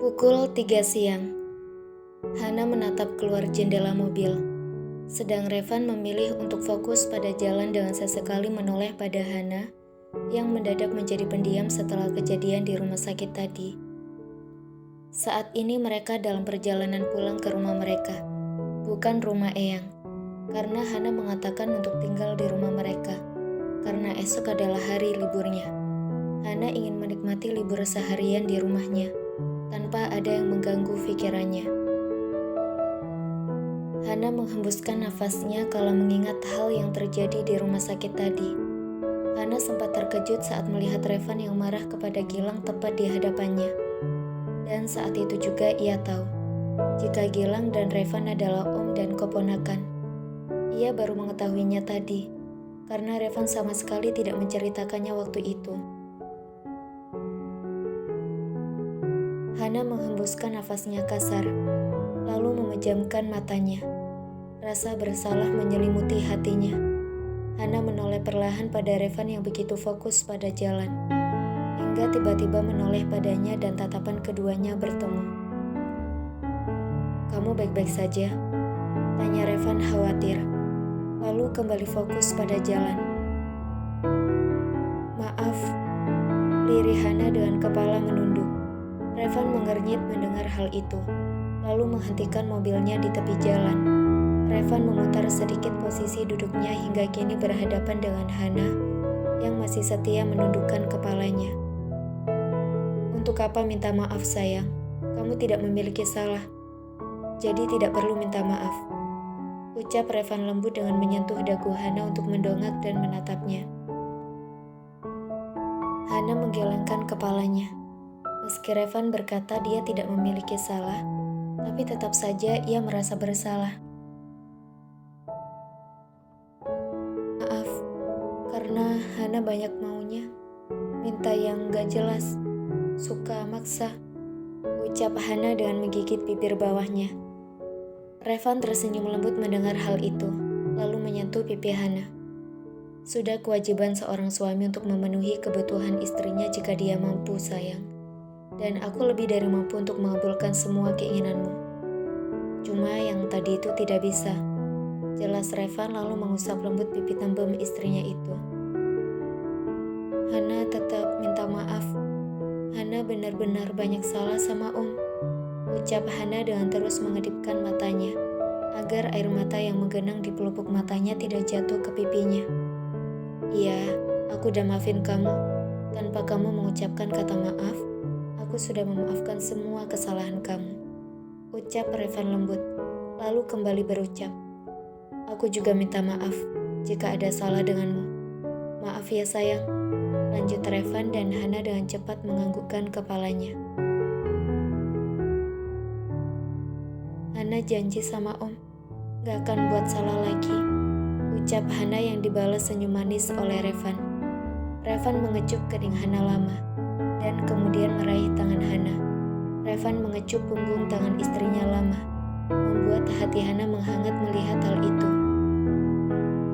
Pukul 3 siang, Hana menatap keluar jendela mobil, sedang Revan memilih untuk fokus pada jalan dengan sesekali menoleh pada Hana yang mendadak menjadi pendiam setelah kejadian di rumah sakit tadi. Saat ini mereka dalam perjalanan pulang ke rumah mereka, bukan rumah Eyang, karena Hana mengatakan untuk tinggal di rumah mereka, karena esok adalah hari liburnya. Hana ingin menikmati libur seharian di rumahnya, tanpa ada yang mengganggu pikirannya. Hana menghembuskan nafasnya kalau mengingat hal yang terjadi di rumah sakit tadi. Hana sempat terkejut saat melihat Revan yang marah kepada Gilang tepat di hadapannya. Dan saat itu juga ia tahu, jika Gilang dan Revan adalah om dan keponakan. Ia baru mengetahuinya tadi, karena Revan sama sekali tidak menceritakannya waktu itu. Hana menghembuskan nafasnya kasar, lalu memejamkan matanya. Rasa bersalah menyelimuti hatinya. Hana menoleh perlahan pada Revan yang begitu fokus pada jalan, hingga tiba-tiba menoleh padanya dan tatapan keduanya bertemu. "Kamu baik-baik saja?" tanya Revan khawatir, lalu kembali fokus pada jalan. "Maaf," lirih Hana dengan kepala menunduk. Revan mengernyit mendengar hal itu, lalu menghentikan mobilnya di tepi jalan. Revan memutar sedikit posisi duduknya hingga kini berhadapan dengan Hana yang masih setia menundukkan kepalanya. "Untuk apa minta maaf sayang? Kamu tidak memiliki salah, jadi tidak perlu minta maaf," ucap Revan lembut dengan menyentuh dagu Hana untuk mendongak dan menatapnya. Hana menggelengkan kepalanya. Meski Revan berkata dia tidak memiliki salah, tapi tetap saja ia merasa bersalah. "Maaf, karena Hana banyak maunya, minta yang gak jelas, suka maksa," ucap Hana dengan menggigit bibir bawahnya. Revan tersenyum lembut mendengar hal itu, lalu menyentuh pipi Hana. "Sudah kewajiban seorang suami untuk memenuhi kebutuhan istrinya jika dia mampu sayang. Dan aku lebih dari mampu untuk mengabulkan semua keinginanmu. Cuma yang tadi itu tidak bisa," jelas Revan lalu mengusap lembut pipi tembem istrinya itu. "Hana tetap minta maaf. Hana benar-benar banyak salah sama Om," ucap Hana dengan terus mengedipkan matanya, agar air mata yang menggenang di pelupuk matanya tidak jatuh ke pipinya. "Iya, aku udah maafin kamu. Tanpa kamu mengucapkan kata maaf, aku sudah memaafkan semua kesalahan kamu," ucap Revan lembut, lalu kembali berucap, "Aku juga minta maaf jika ada salah denganmu. Maaf ya sayang," lanjut Revan dan Hana dengan cepat menganggukkan kepalanya. "Hana janji sama Om, gak akan buat salah lagi," ucap Hana yang dibalas senyum manis oleh Revan. Revan mengecup kening Hana lama, dan kemudian meraih tangan Hana. Revan mengecup punggung tangan istrinya lama, membuat hati Hana menghangat melihat hal itu.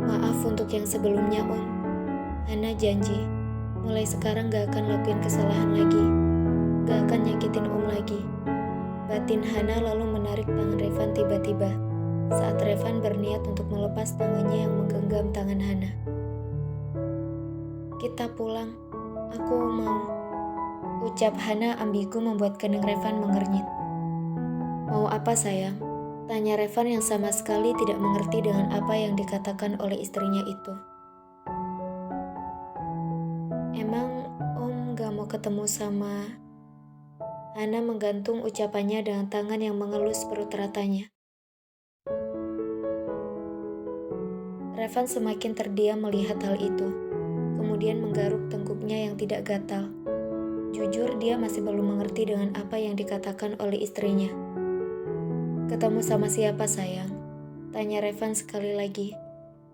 "Maaf untuk yang sebelumnya Om. Hana janji, mulai sekarang gak akan lakuin kesalahan lagi, gak akan nyakitin Om lagi," batin Hana lalu menarik tangan Revan tiba-tiba, saat Revan berniat untuk melepas tangannya yang menggenggam tangan Hana. "Kita pulang, aku mau," ucap Hana ambigu membuat kening Revan mengernyit. "Mau apa sayang?" tanya Revan yang sama sekali tidak mengerti dengan apa yang dikatakan oleh istrinya itu. "Emang Om gak mau ketemu sama..." Hana menggantung ucapannya dengan tangan yang mengelus perut ratanya. Revan semakin terdiam melihat hal itu, kemudian menggaruk tengkuknya yang tidak gatal. Jujur dia masih belum mengerti dengan apa yang dikatakan oleh istrinya. "Ketemu sama siapa sayang?" tanya Revan sekali lagi,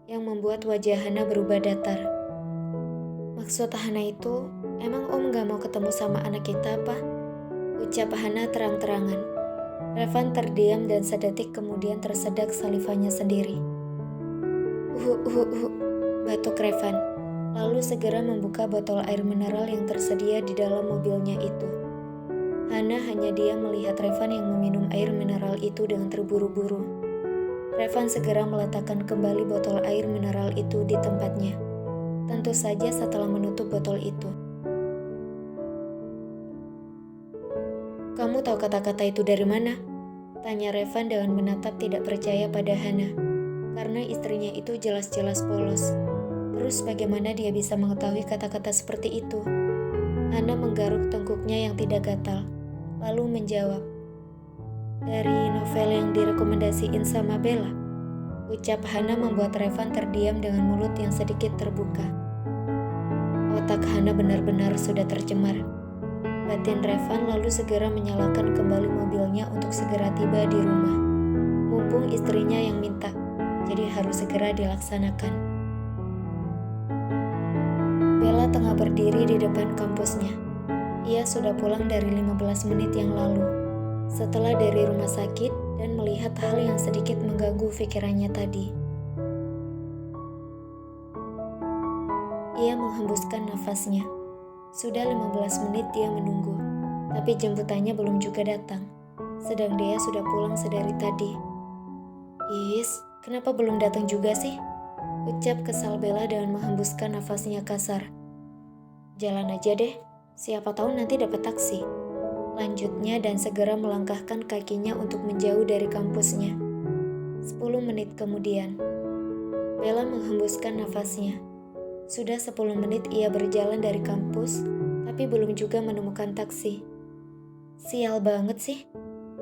yang membuat wajah Hana berubah datar. "Maksud Hana itu, emang Om gak mau ketemu sama anak kita apa?" ucap Hana terang-terangan. Revan terdiam dan sedetik kemudian tersedak salivanya sendiri. Batuk Revan, lalu segera membuka botol air mineral yang tersedia di dalam mobilnya itu. Hana hanya diam melihat Revan yang meminum air mineral itu dengan terburu-buru. Revan segera meletakkan kembali botol air mineral itu di tempatnya. Tentu saja setelah menutup botol itu. "Kamu tahu kata-kata itu dari mana?" tanya Revan dengan menatap tidak percaya pada Hana. Karena istrinya itu jelas-jelas polos. Terus bagaimana dia bisa mengetahui kata-kata seperti itu? Hana menggaruk tengkuknya yang tidak gatal, lalu menjawab, "Dari novel yang direkomendasiin sama Bella." Ucap Hana membuat Revan terdiam dengan mulut yang sedikit terbuka. Otak Hana benar-benar sudah tercemar. Batin Revan lalu segera menyalakan kembali mobilnya untuk segera tiba di rumah. Mumpung istrinya yang minta, jadi harus segera dilaksanakan. Bella tengah berdiri di depan kampusnya. Ia sudah pulang dari 15 menit yang lalu, setelah dari rumah sakit dan melihat hal yang sedikit mengganggu pikirannya tadi. Ia menghembuskan nafasnya. Sudah 15 menit dia menunggu, tapi jemputannya belum juga datang. Sedang dia sudah pulang sedari tadi. "Is, kenapa belum datang juga sih?" ucap kesal Bella dengan menghembuskan nafasnya kasar. "Jalan aja deh, siapa tahu nanti dapat taksi," lanjutnya dan segera melangkahkan kakinya untuk menjauh dari kampusnya. 10 menit kemudian, Bella menghembuskan nafasnya. Sudah 10 menit ia berjalan dari kampus, tapi belum juga menemukan taksi. Sial banget sih,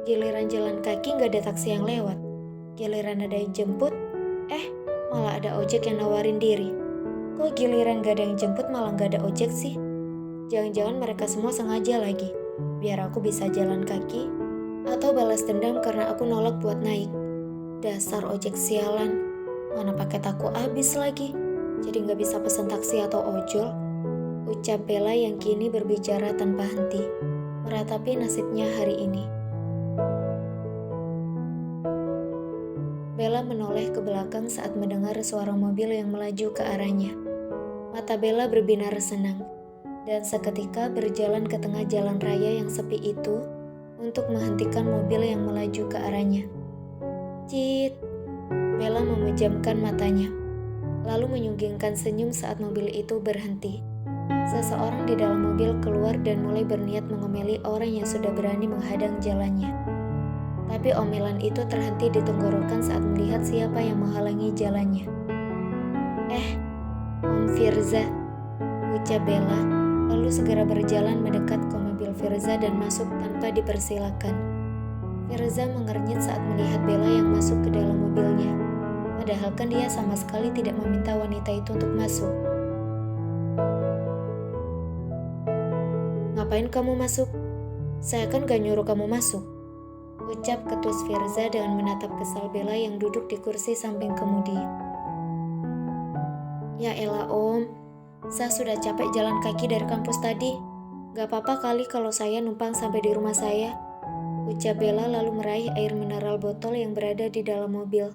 giliran jalan kaki gak ada taksi yang lewat. Giliran ada yang jemput, malah ada ojek yang nawarin diri. Kok giliran gak ada yang jemput malah gak ada ojek sih? Jangan-jangan mereka semua sengaja lagi, biar aku bisa jalan kaki, atau balas dendam karena aku nolak buat naik. Dasar ojek sialan, mana paket aku habis lagi. Jadi gak bisa pesan taksi atau ojol, ucap Bella yang kini berbicara tanpa henti, meratapi nasibnya hari ini. Bella menoleh ke belakang saat mendengar suara mobil yang melaju ke arahnya. Mata Bella berbinar senang, dan seketika berjalan ke tengah jalan raya yang sepi itu untuk menghentikan mobil yang melaju ke arahnya. Cit, Bella memejamkan matanya, lalu menyunggingkan senyum saat mobil itu berhenti. Seseorang di dalam mobil keluar dan mulai berniat mengomeli orang yang sudah berani menghadang jalannya. Tapi omelan itu terhenti di tenggorokan saat melihat siapa yang menghalangi jalannya. Om Firza, ucap Bella, lalu segera berjalan mendekat ke mobil Firza dan masuk tanpa dipersilakan. Firza mengernyit saat melihat Bella yang masuk ke dalam mobilnya. Padahal kan dia sama sekali tidak meminta wanita itu untuk masuk. "Ngapain kamu masuk? Saya kan gak nyuruh kamu masuk," ucap ketus Firza dengan menatap kesal Bella yang duduk di kursi samping kemudi. "Ya elah om, saya sudah capek jalan kaki dari kampus tadi. Gak apa-apa kali kalau saya numpang sampai di rumah saya," ucap Bella lalu meraih air mineral botol yang berada di dalam mobil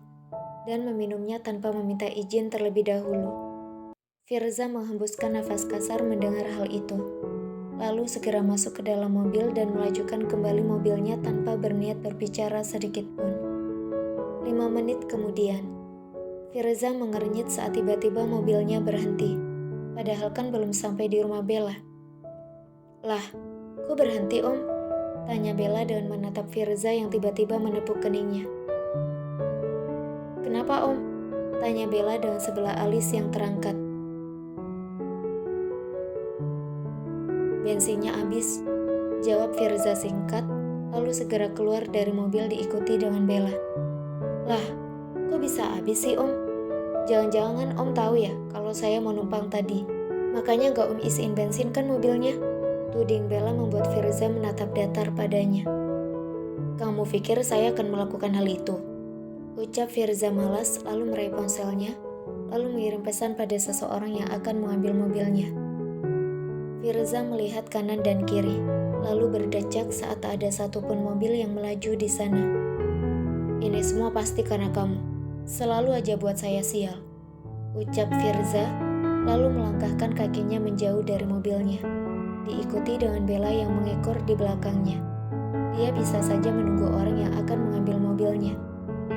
dan meminumnya tanpa meminta izin terlebih dahulu. Firza menghembuskan nafas kasar mendengar hal itu, lalu segera masuk ke dalam mobil dan melajukan kembali mobilnya tanpa berniat berbicara sedikit pun. 5 menit kemudian, Firza mengernyit saat tiba-tiba mobilnya berhenti, padahal kan belum sampai di rumah Bella. "Lah, kok berhenti om?" tanya Bella dengan menatap Firza yang tiba-tiba menepuk keningnya. "Kenapa om?" tanya Bella dengan sebelah alis yang terangkat. "Bensinnya habis," jawab Firza singkat, lalu segera keluar dari mobil diikuti dengan Bella. "Lah, kok bisa habis sih om? Jangan-jangan om tahu ya kalau saya mau numpang tadi, makanya gak om isiin bensin kan mobilnya?" tuding Bella membuat Firza menatap datar padanya. "Kamu pikir saya akan melakukan hal itu?" ucap Firza malas lalu meraih ponselnya, lalu mengirim pesan pada seseorang yang akan mengambil mobilnya. Firza melihat kanan dan kiri, lalu berdecak saat tak ada satupun mobil yang melaju di sana. "Ini semua pasti karena kamu, selalu aja buat saya sial," ucap Firza, lalu melangkahkan kakinya menjauh dari mobilnya. diikuti dengan Bella yang mengekor di belakangnya. Dia bisa saja menunggu orang yang akan mengambil mobilnya,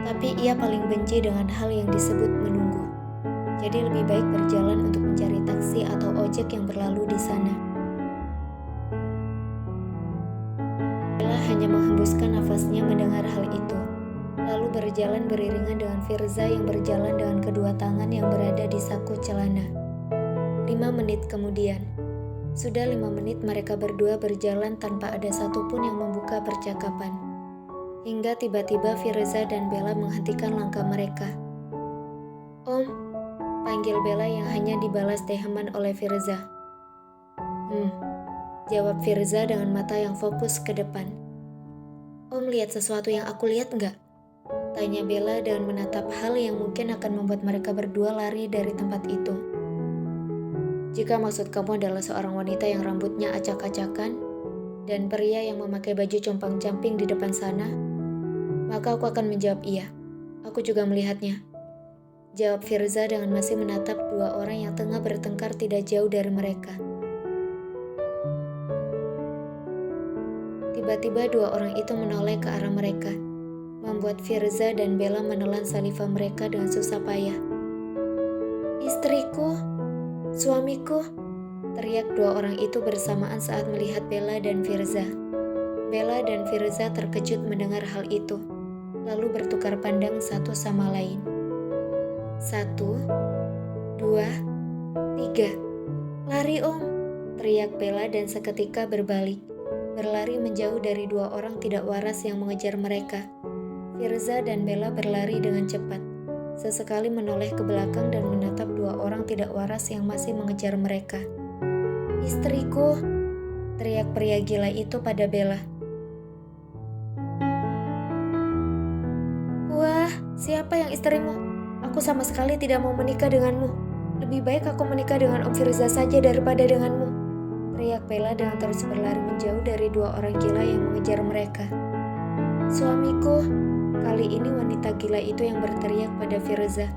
tapi ia paling benci dengan hal yang disebut menunggu. Jadi lebih baik berjalan untuk mencari taksi atau ojek yang berlalu di sana. Bella hanya menghembuskan nafasnya mendengar hal itu, lalu berjalan beriringan dengan Firza yang berjalan dengan kedua tangan yang berada di saku celana. 5 menit kemudian, sudah 5 menit mereka berdua berjalan tanpa ada satupun yang membuka percakapan. Hingga tiba-tiba Firza dan Bella menghentikan langkah mereka. "Om," panggil Bella yang hanya dibalas deheman oleh Firza. Jawab Firza dengan mata yang fokus ke depan. "Om lihat sesuatu yang aku lihat nggak?" Tanya Bella dan menatap hal yang mungkin akan membuat mereka berdua lari dari tempat itu. "Jika maksud kamu adalah seorang wanita yang rambutnya acak-acakan dan pria yang memakai baju compang-camping di depan sana, maka aku akan menjawab iya. Aku juga melihatnya," jawab Firza dengan masih menatap dua orang yang tengah bertengkar tidak jauh dari mereka. Tiba-tiba dua orang itu menoleh ke arah mereka, membuat Firza dan Bella menelan saliva mereka dengan susah payah. "Istriku, suamiku," teriak dua orang itu bersamaan saat melihat Bella dan Firza. Bella dan Firza terkejut mendengar hal itu, lalu bertukar pandang satu sama lain. 1, 2, 3. "Lari om!" teriak Bella dan seketika berbalik, berlari menjauh dari dua orang tidak waras yang mengejar mereka. Firza dan Bella berlari dengan cepat, sesekali menoleh ke belakang dan menatap dua orang tidak waras yang masih mengejar mereka. "Istriku!" teriak pria gila itu pada Bella. "Wah, siapa yang istrimu? Aku sama sekali tidak mau menikah denganmu. Lebih baik aku menikah dengan Om Firza saja daripada denganmu," teriak Bella dengan terus berlari menjauh dari dua orang gila yang mengejar mereka. "Suamiku," kali ini wanita gila itu yang berteriak pada Firza.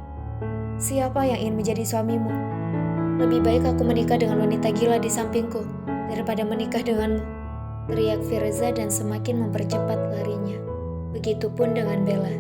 "Siapa yang ingin menjadi suamimu? Lebih baik aku menikah dengan wanita gila di sampingku daripada menikah denganmu," teriak Firza dan semakin mempercepat larinya. Begitupun dengan Bella.